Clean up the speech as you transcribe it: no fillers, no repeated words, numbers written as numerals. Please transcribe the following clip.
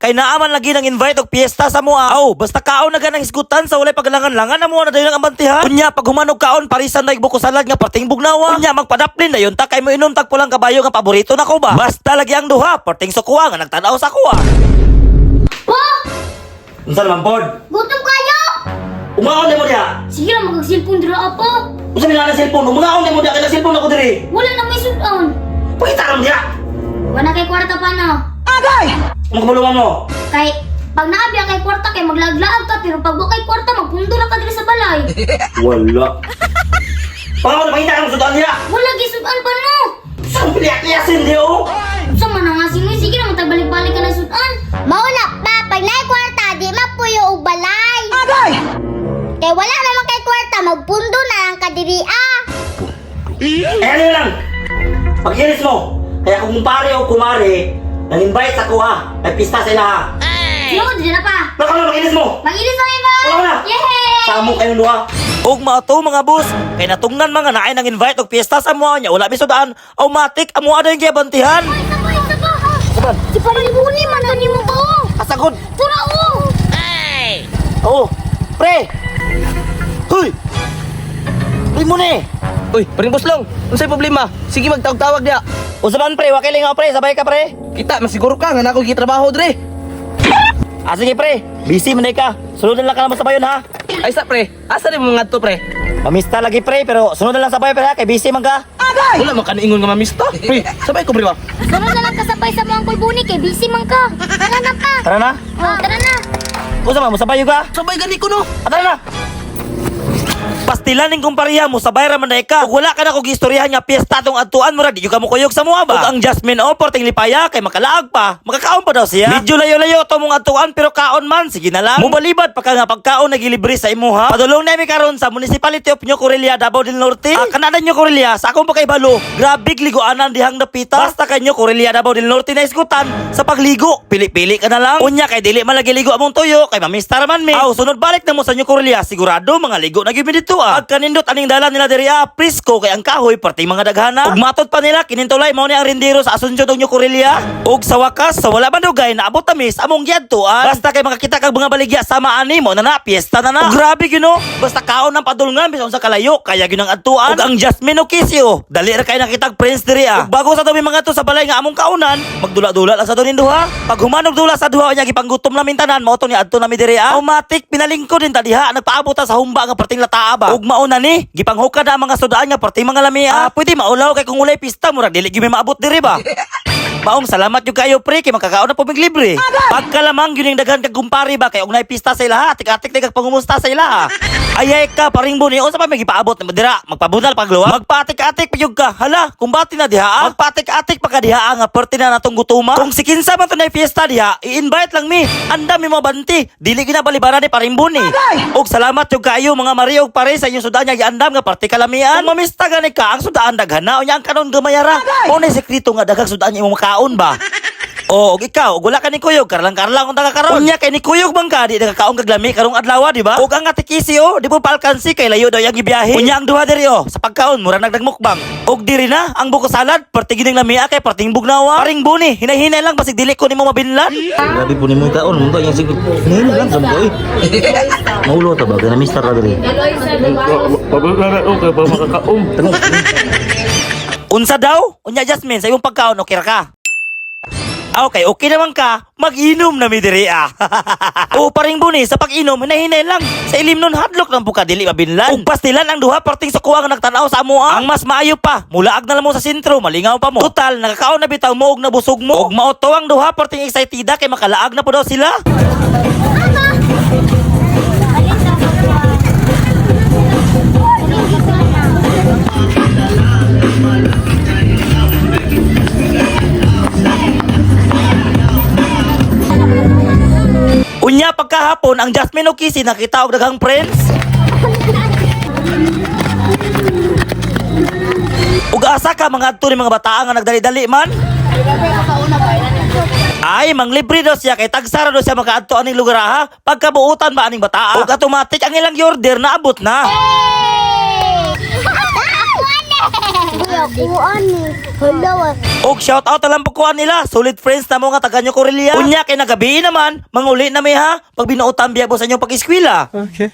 Kay naaman lagi ng invite og piyesta sa mua. Aw, basta kaon na ganang hisgutan sa walay paglangan-langan na mo na dayon ang ambantihan. Unya pag humanog kaon parisan na buko salad nga perting bugnawa. Unya magpadaplin dayon ta kay mo inom tag pulang kabayo nga paborito nako ba. Basta lagi ang duha perting sukuha nga nagtan-aw sa kuha. Pa! Unsa naman pod? Gutom kayo! Umaon mo diha. Sige lang, mag-cellphone dira apa. Unsa man na cellphone? Umaon mo diha kay na cellphone ako diri. Wala na may sudan. Pakita ka mo diha. Wala kay kwarta pa na. Ano kumulungan mo? Kay, pag naabiya kay kwarta kay maglaglaag ka, pero pag kay kwarta, magpundo na ka diri sa balay. Wala. Pangaw na pakita ka mo sudan diha. Wala gisudan pa no. Saan piliyak-liyasin di oh? Sa manangasin mo, sige lang, tagbalik-balik ka na sudan. Mauna pa, pag naay kwarta, di mapuyo og balay. Agay! Kay wala naman kay kwarta, magpundo na lang kadiri ah. Ano lang? Pag-inis mo. Kaya kung kumpare o kumare, nang-invite sa kuha, nagpista sila ha. Sino ko, dyan na pa. Baka na mag-inis mo. Mag-ilis na iba! Wala na. Yehey! Samo kayong duha. Og maato mga boss, kay natungnan mga naay nang invite og piyesta sa mua niya, wala bisudaan, automatic amo ada yung gibantihan. Isa pa! Saban, Si Paribuni man gani mo ba? asagod. Tura o! Oh, pre. Hoy. Pre mo ni. Uy, paring boslong. Unsay problema? Sige magtawag-tawag dia. Usaban pre, wakil nga pre, sabay ka pre. Kita masiguro ka nga nako gitrabaho dire. Ah sige pre, busy man ka. Sunod lang ka naman sa bayon ha. Ay sa pre, asa ni mo ngadto pre? Mamista lagi pre, pero sunod lang sa bayon pre ha, kay busy man ka. Wala man kaniingon nga mamista. Pre, sabay ko pre ba? Sunod na lang kasabay sa mga Buni kay busy man ka. Tara na pa! Tara na. Oh, tara na! Usa mo sabay ka. Sabay gani ko no. Tara na. Pastilan ning kumpariya mo sabay ra man ka. Ug wala ka na kog istoryahan nga piyesta tong adtuan mo ra di ka mo kuyog sa mua ba. Ug ang Jasmine o porting lipaya kay makalaag pa. Makakaon pa daw siya. Medyo layo-layo to mong adtuan pero kaon man sige na lang. Mubalibad pa ka nga pagkaon nagilibre sa imuha. Padulong na mi karon sa Municipality of New Corelia, Davao del Norte. Kanada New Corelia sa akong pakaibalo. Grabe liguanan dihang napita. Basta ka New Corelia, Davao del Norte na isgutan sa pagligo. Pili-pili ka na lang. Unya kay dili man lagi ligo among tuyo kay mamistar man mi. Aw sunod balik na mo sa New Corelia sigurado mga ligo na gyud mi dito ah. Pagkanindot aning dalan nila diri Prisco kay ang kahoy perting mga daghana. Ug matod pa nila kinintulay mao ni ang rendero sa Asuncion ug New Corelia. Ug sa wakas sa wala man dugay naabot tamis among giadtuan. Basta kay makakita kag mga baligya sama ani mo na piyesta na. Ug grabe gyud no. Basta kaon ang padulngan bisan sa kalayo kaya gyud ang adtuan. Ug ang Jasmine o Kisio dali ra kay nakitag prince diri Ug bago sa dumi mga to sa balay nga among kaunan, magdula-dula lang sa dunin duha. Pag humanog dula sa duha nya gipanggutom namin tanan mao to ni adto nami diri automatic pinalingkod din ta diha nagpaabot ta sa humba nga perting lataa ba. Ug mao na ni gipanghukad na mga sudaan nga perting mga lamia. Pwede maulaw kay kung ulay pista murag dili gyud may maabot diri ba. Baong salamat yung kayo pre kay makakaon na po mig libre. Pagkalamang yun yung daghan kag kumpari ba kay og nay pista sa ila atik-atik kag pangumusta sa ila. Ayay ka paring buni unsa pa may gipaabot na dira magpabunal pagluwa magpatik-atik payug ka. Hala kumbati na diha magpatik-atik pa ka diha nga perti na natong gutuma. Kung si kinsa man to nay fiesta diha i-invite lang mi. Anda mi mo banti dili ginabalibara ni paring buni. Og salamat yung kayo mga Mario og pare sa inyong sudan nga giandam nga party kalamian. Kung mamista gani ka ang sudaan daghana unya ang kanon gamayara. Mo na sekreto nga daghang sudaan imong kaon ba? O, og ikaw, og wala ka ni Kuyog, karlang-karlang kung taga-karon. Unya kay ni Kuyog bang ka, di nagkakaon kag lami karong adlaw, di ba? Og ang atikisi di po palkansi kay layo daw yang gibiyahe. Unya ang duha diri sa pagkaon mura nagdagmukbang. Og diri na ang buko salad, perti gining lamia kay perting bugnawa. Paring buni, hinay-hinay lang basig dili ko nimo mabinlan. Grabe po ni mo kaon mo yang sigud. Nilo lang sa boy. Maulo ta ba kana mister ra diri. Pabulala o kay pa makakaom. Unsa daw? Unya Jasmine, sa imong pagkaon okay ra ka? Okay naman ka, mag-inom na mi diri O paring buni, sa pag-inom, hinahinay lang. Sa ilim nun, hadlok ng puka, dili mabinlan. Ug pastilan ang duha, parting sa kuwang nagtanaw sa amoa. Ang mas maayo pa, mulaag na lang mo sa sentro, malingaw pa mo. Total, nakakaon na bitaw mo, og nabusog mo. Og maoto ang duha, parting exciteda, kay makalaag na po daw sila. Unya pagkahapon ang Jasmine o Kisi nakita og daghang friends. Ug asa ka mga adto ni mga bataa nga nagdali-dali man? Ay, manglibre daw siya kay tagsara daw siya makaadto aning lugar ha. Pagkabuutan ba aning bataa? Ug automatic ang ilang order naabot na. Uy, ako ani. Hala, Og shout out lang po kuan nila. Solid friends na mo nga taga nyo Corelia. Unya kay nagabi naman, manguli na may ha. Pag binuotan biya po sa inyong pag-eskwela. Okay.